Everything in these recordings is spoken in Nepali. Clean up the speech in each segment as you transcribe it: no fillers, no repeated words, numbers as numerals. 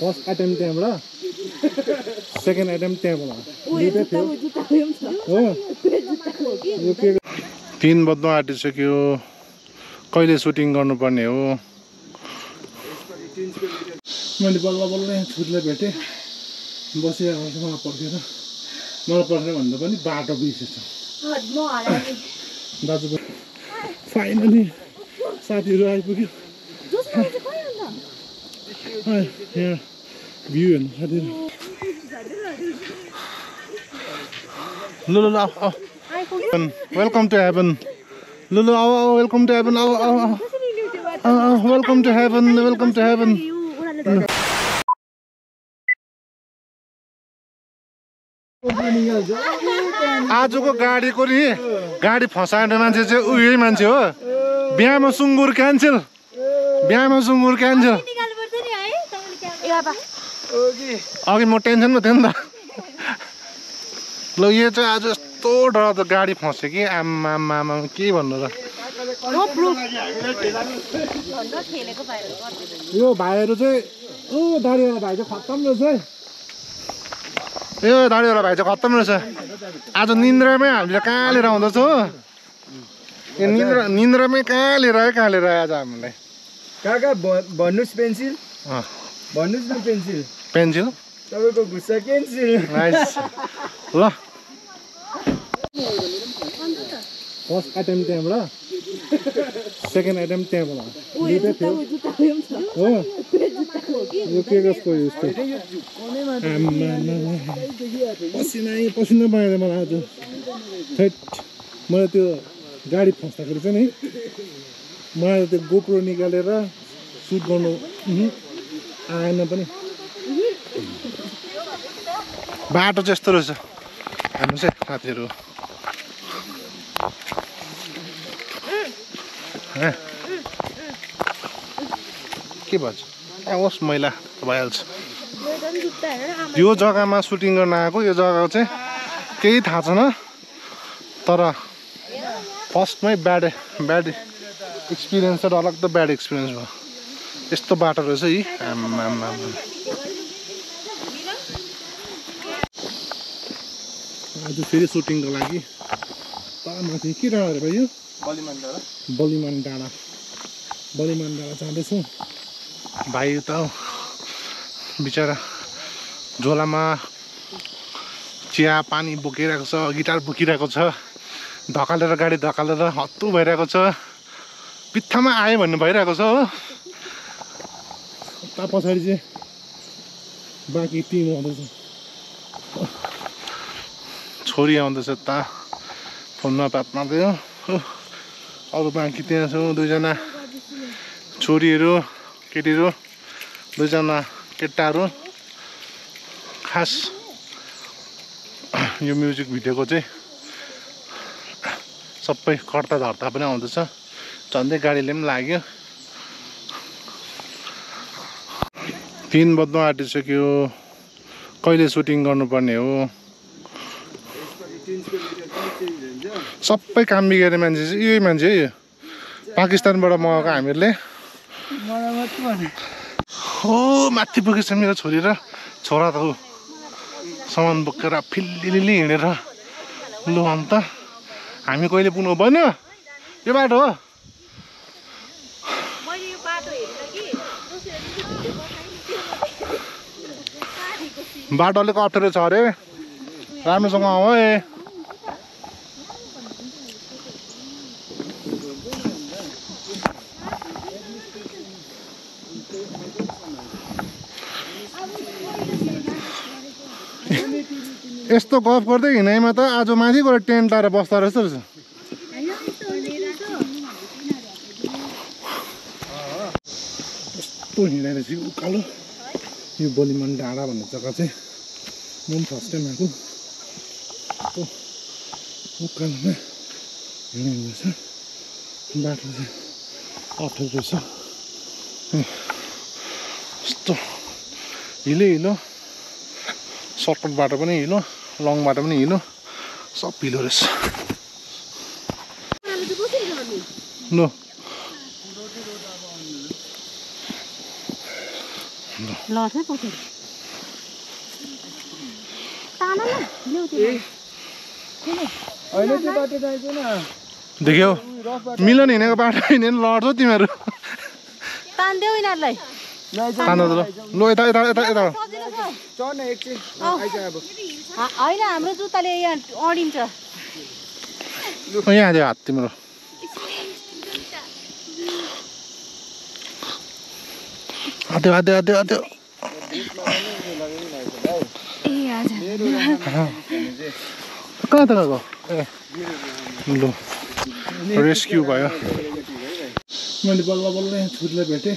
फर्स्ट आइटम त्यहाँबाट सेकेन्ड आइटम त्यहाँबाट दुईटै थियो हो यो के 3 बज्न आँटिसक्यो कहिले सुटिङ गर्नुपर्ने हो मैले बल्ल बल्ल यहाँ छुटले भेटेँ बसेर आउँछ मलाई पर्खेर भन्दा पनि बाटो बिर्सेछ दाजु फाइनली साथीहरू आइपुग्यो यहाँ भ्यू हेर्नु साथीहरू लुलु आऊ वेलकम टु हेभन लुलु आऊ वेलकम टु हेभन आऊ वेलकम टु हेभन आजको गाडीको नि गाडी फसाउने मान्छे चाहिँ उही मान्छे हो बिहामा सुँगुर क्यान्सल अघि म टेन्सनमा थिएँ नि त ल यो चाहिँ आज यस्तो डरलाग्दो गाडी फस्यो कि आमा के भन्नु र यो भाइहरू चाहिँ दाढीवाला भाइ चाहिँ खत्तम रहेछ है यो दाढीवाला भाइ चाहिँ खत्तम रहेछ आज निन्द्रामै हामीले कहाँ लिएर आउँदैछ हो यो निन्द्रामै कहाँ लिएर आयो आज हामीलाई काका भन्नुस् पेन्सिल भन्नुस् न पेन्सिल तपाईँको गुस्सा क्यान्सिल ल फर्स्ट आइटम त्यहाँबाट सेकेन्ड आइटम त्यहाँबाट दुईटै थियो हो यो के कसको यस्तो पसिना बनाएर मलाई आज थैट मलाई त्यो गाडी फस्दाखेरि चाहिँ नि मलाई त्यो गोप्रो निकालेर सुट गर्नु आएन पनि बाटो चाहिँ यस्तो रहेछ हेर्नुहोस् है साथीहरू के भन्छ होस् मैला भइहाल्छ यो जग्गामा सुटिङ गर्न आएको यो जग्गा चाहिँ केही थाहा छैन तर फर्स्टमै ब्याड एक्सपिरियन्स चाहिँ डरलाग्दो ब्याड एक्सपिरियन्स भयो यस्तो बाटो रहेछ है आम्मा आज फेरि सुटिङको लागि माथि के डाँडा अरे भाइ यो बलिमान डाँडा जाँदैछौँ भाइ त बिचरा झोलामा चिया पानी बोकिरहेको छ गिटार बोकिरहेको छ धकालेर गाडी धकालेर हत्तु भइरहेको छ बित्थामा आयो भन्ने भइरहेको छ हो ता पछाडि चाहिँ बाँकी टिम आउँदैछ छोरी आउँदैछ ता फोनमा बात मार्दै हो अरू बाँकी त्यहाँ छौँ दुईजना छोरीहरू केटीहरू दुईजना केटाहरू खास यो म्युजिक भिडियोको चाहिँ सबै कर्ता धर्ता पनि आउँदैछ झन्डै गाडीले पनि लाग्यो 3 बज्न आँटिसक्यो कहिले सुटिङ गर्नुपर्ने हो सबै काम बिगारे मान्छे चाहिँ यही मान्छे है यो पाकिस्तानबाट मगाएको हामीहरूले हो माथि पुगेछ मेरो छोरी र छोरा त हो सामान बोकेर फिल्लिली हिँडेर लु अन्त हामी कहिले पुग्नु भएन यो बाटो हो बाटो अलिक अप्ठ्यारो छ अरे राम्रोसँग आऊ है यस्तो गफ गर्दै हिँडाइमा त आज माथि गएर टेन्ट लाएर बस्दा रहेछ यस्तो हिँडाइरहेछ उकालो यो बलिमान डाँडा भन्ने जग्गा चाहिँ म पनि फर्स्ट टाइम आएको उकालोमा हिँड्दैछ बाटो चाहिँ अप्ठ्यारो रहेछ यस्तो हिलो सर्टकट बाटो पनि हिलो लङ बाटो पनि हिलो सब हिलो रहेछ ल लड्छ पछि ताना न ल्याउ त्यो होइन त्यो बाटो जाँदैन देख्यौ मिलन हिँडेको बाटो हिँडेर लड्छौ तिमीहरू तान्देऊ यिनीहरूलाई तान्नु त ल यता यता यता यता चढ्न एकछिन आइज अब होइन हाम्रो जुत्ताले यहाँ अडिन्छ यहाँ हाल्यो हात तिम्रो हात्यो हात्यो हात्यो हात्यो ए हजुर कहाँ त गएको ए ल रेस्क्यु भयो मैले बल्ल बल्ल यहाँ छुरीलाई भेटेँ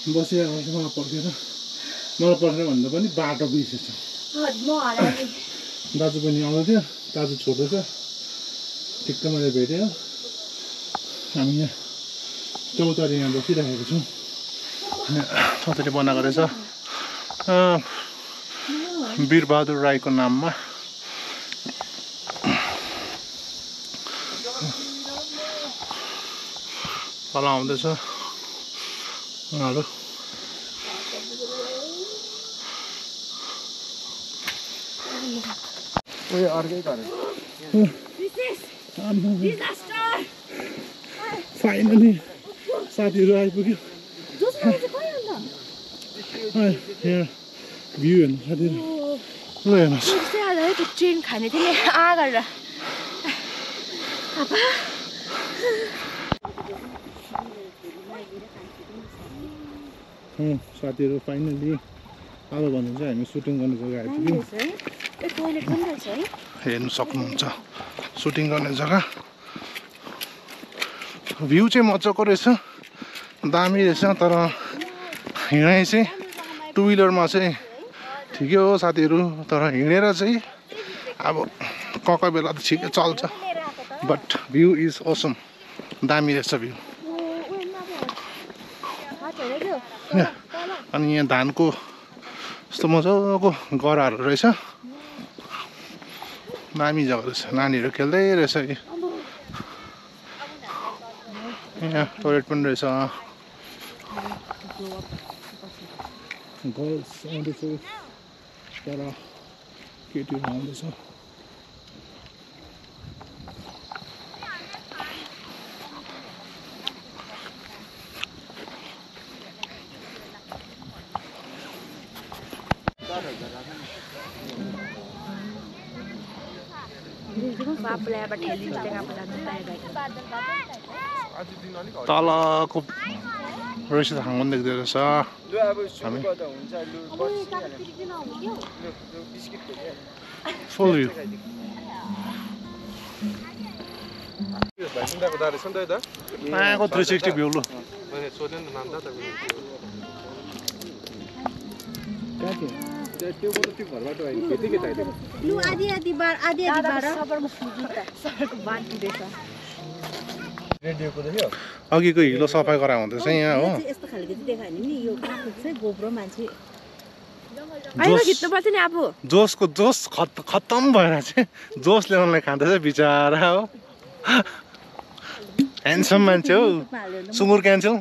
बसिरहेको छु मलाई पर्खेर मलाई पर्खेर भन्दा पनि बाटो बिर्सेछ दाजु पनि आउँदै थियो दाजु छोटो छ ठिक्क मैले भेटेँ हामी यहाँ चौतारी यहाँ बसिरहेको छौँ चौतारी बनाएको रहेछ वीरबहादुर राईको नाममा तल आउँदैछ उनीहरू उयो अर्कै घर फाइनली साथीहरू आइपुग्यो यहाँ भ्यू हेर्नु साथीहरू ल हेर्नुहोस् ट्रेन खाने थिएँ नि आ गरेर साथीहरू फाइनली अब भन्नु चाहिँ हामी सुटिङ गर्ने जग्गा आइपुग्यौँ हेर्नु सक्नुहुन्छ सुटिङ गर्ने जग्गा भ्यू चाहिँ मजाको रहेछ दामी रहेछ तर हिँडाइ चाहिँ टु विलरमा चाहिँ ठिकै हो साथीहरू तर हिँडेर चाहिँ अब कहाँ बेला त ठिकै चल्छ बट भ्यू इज असम दामी रहेछ भ्यू अनि यहाँ धानको यस्तो मजाको गराहरू रहेछ दामी जग्गा रहेछ नानीहरू खेल्दै रहेछ यहाँ टोइलेट पनि रहेछ गर्ल्स आउँदैछ तर केटीहरू आउँदैछ तलको रहेछ हाङ्गन देख्दै रहेछ हामी फुल भ्यू आएको 360 भ्यू लु अघिको हिलो सफाइ गराएको हुँदैछ यहाँ हो जोसको जोस खत्तम भएर चाहिँ जोस ल्याउनलाई खाँदैछ बिचारा हो ह्यान्डसम मान्छे हो सुँगुर क्यान्सल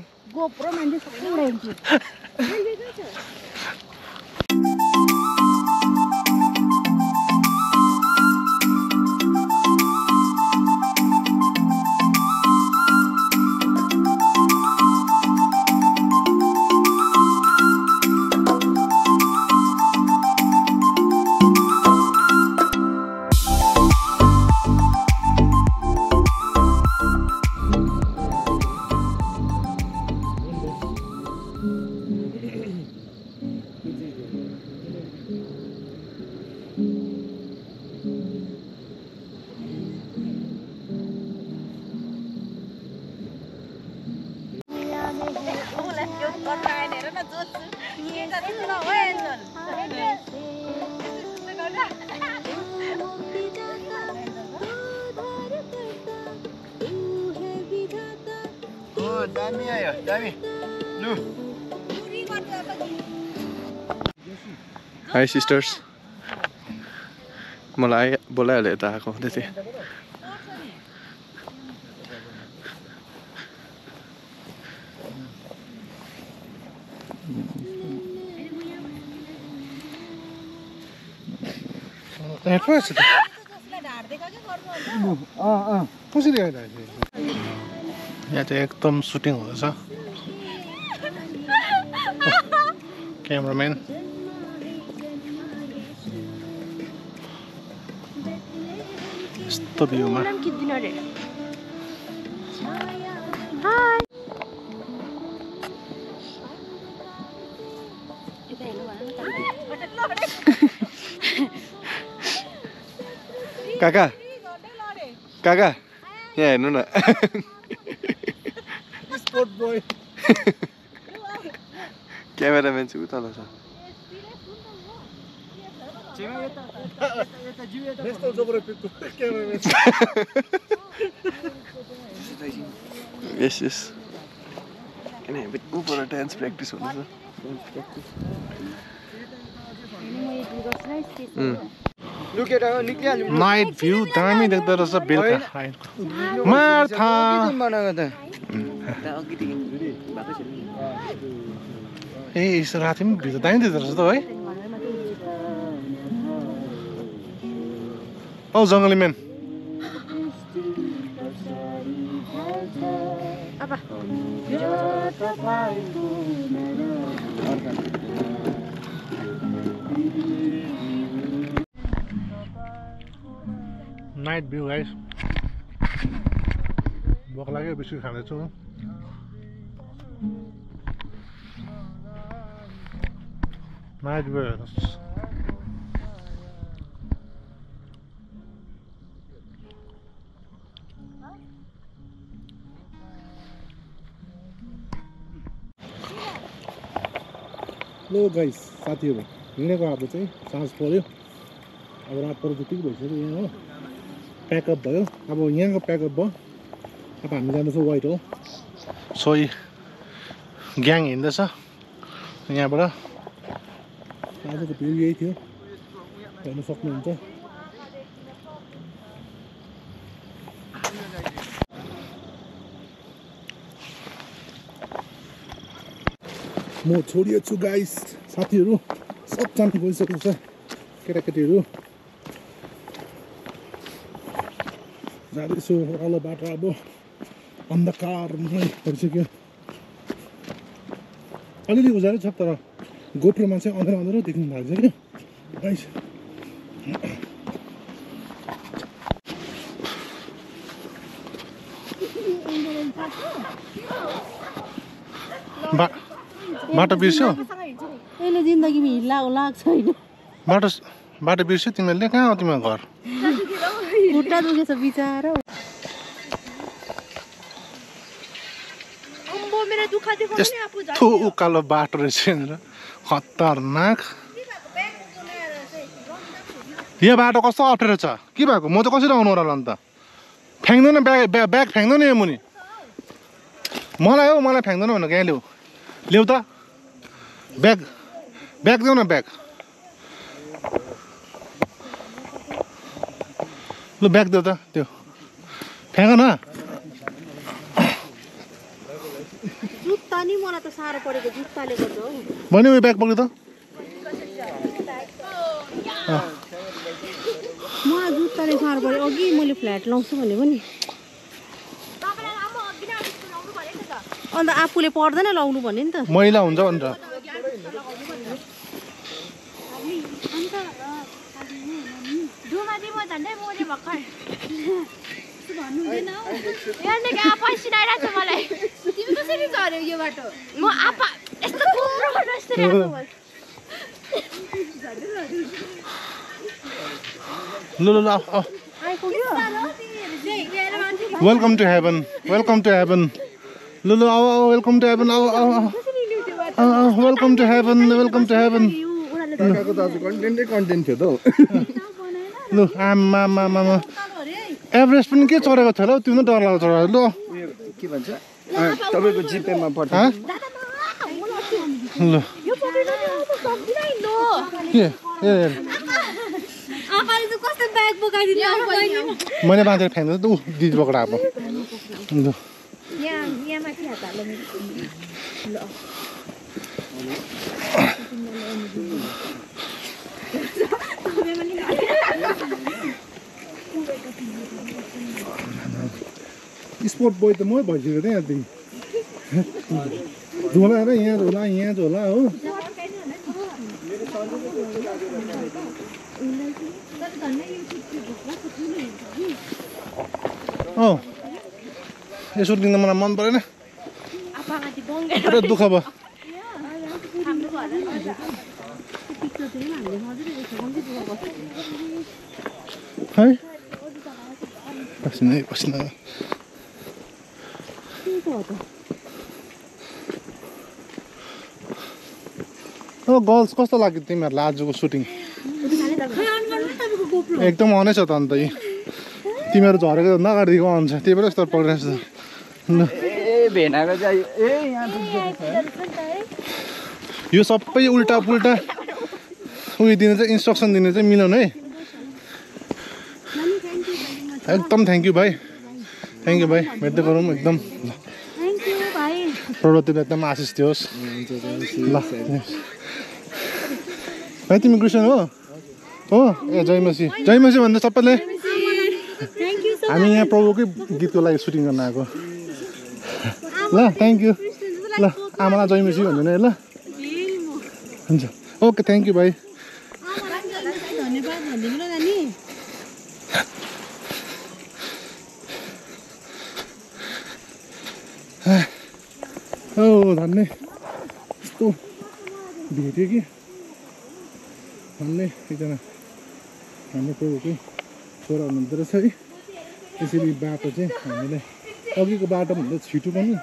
दामी आयो दामी लु हाई सिस्टर्स मलाई बोलाइहाल्यो यता आएको हुँदै थिएँ हेर्नु छ त कसरी आइरहेको यहाँ चाहिँ एकदम सुटिङ हुँदैछ क्यामराम्यान यस्तो भ्यूमा काका काका यहाँ हेर्नु न स्पोर्ट बोय क्यामेराम्यान चाहिँ उता छ यस्तो जोग्राफीको क्यामराम्यान यस यस किन ऊपर डान्स प्र्याक्टिस हुँदैछ नाइट भ्यू दामी देख्दो रहेछ बेलुका मार्था ए यसो राति पनि भित्र दामी देख्दो रहेछ त है औ जङ्गली म्यान नाइट भ्यू गाइस भोक लाग्यो बिस्कुट खाँदैछु नाइट भ्यू हेर्नुहोस् लो गाइस साथीहरू हिँडेको अब चाहिँ साँझ पर्यो अब रात पर्यो जतिको भइसक्यो यहाँ हो प्याकअप भयो अब यहाँको प्याकअप भयो अब हामी जाँदैछौँ वाइट हो सोही ग्याङ हिँड्दैछ यहाँबाट आजको भ्यू यही थियो हेर्नु सक्नुहुन्छ म छोडिएको छु गाइस साथीहरू सबजना गइसकेको छ केटाकेटीहरू जाँदैछु ओह्रालो बाटो अब अन्धकारमै भइसक्यो अलिअलि उज्यालो छ तर गोप्रोमा चाहिँ अँध्यारो अँध्यारो देख्नु भएको छ क्या गाइस बाटो बिर्स्यो अहिले जिन्दगीमा हिल्ला लाग्छ होइन बाटो बिर्स्यो तिमीहरूले कहाँ हो तिम्रो घर खुट्टा दुखेछ बिचारा यस्तो उकालो बाटो रहेछ यहाँनिर खतरनाक यो बाटो कस्तो अप्ठ्यारो छ के भएको म चाहिँ कसरी आउनु होला अन्त फ्याँक्दैन ब्याग फ्याँक्दैन यो मुनि मलाई हो मलाई फ्याँक्दैन भनेको यहाँ ल्याउ त ब्याग देऊ न ब्याग लु ब्याग देऊ त त्यो फ्याँक न जुत्ता नि मलाई त साह्रो परेको जुत्ताले गर्दा हो भने उयो ब्याग पक्रियो त मलाई जुत्ताले साह्रो पऱ्यो अघि मैले फ्ल्याट लाउँछु भनेको नि अन्त आफूले पर्दैन लाउनु भन्यो नि त मैला हुन्छ भनेर ल ल welcome to heaven welcome to heaven ल ल आऊ वेलकम टु हेभन आऊ welcome to heaven welcome to heaven काकाको त आज कन्टेन्टै कन्टेन्ट थियो त हौ लु आमा एभरेस्ट पनि के चढेको थियो ल तिम्रो डर लाग्छ चढाएर ल के भन्छ तपाईँको जिपेमा पठा ल के मैले बाँधेर फ्याँक्दै त ऊ दिदी पक्रा अब ल स्पोर्ट बोय त मै भइसक्यो त यहाँ झोला र यहाँ झोला हो यो सुटिङ त मलाई मन परेन पुरा दुःख भयो है पसिना पसिना गर्ल्स कस्तो लाग्यो तिमीहरूलाई आजको सुटिङ एकदम अनै छ त अन्त तिमीहरू झरेको नगाडिदिएको आउँछ त्यही भएर यस्तो पक्रिरहेको छ यो सबै उल्टा पुल्टा उयो दिने चाहिँ इन्स्ट्रक्सन दिने चाहिँ मिलाउनु है एकदम थ्याङ्क यू भाइ भेट्दै गरौँ एकदम प्रडक्टिभ एकदम आशिष दियोस् ल भाइ तिमी क्रिस्चियन हो ए जयमसी भन्दा सबैले हामी यहाँ प्रभुकै गीतको लागि सुटिङ गर्न आएको ल थ्याङ्क यू ल आमालाई जयमसी भन्दैन है ल हुन्छ ओके थ्याङ्क यू भाइ धन्ने यस्तो भेट्यो कि धन्ने एकजना हाम्रो प्रभुकै छोरा हुनुहुँदो रहेछ है त्यसरी बाटो चाहिँ हामीलाई अघिको बाटोभन्दा छिटो पनि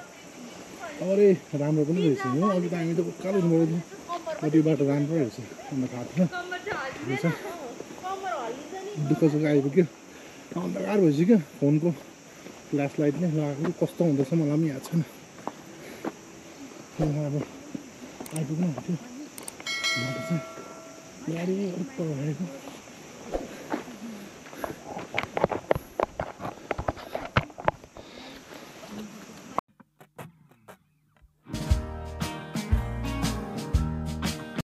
अरे राम्रो पनि रहेछ हो अघि त हामी त उकालो हुनुभयो थियो कति बाटो राम्रो रहेछ अन्त थाहा थिएन दुःख सुख आइपुग्यो अन्धकार भइसक्यो फोनको फ्ल्यास लाइट नै लगाएको कस्तो हुँदैछ मलाई पनि याद छैन अब आइपुग्नु हुन्थ्यो बाटो चाहिँ गाडी अलिक तल भएको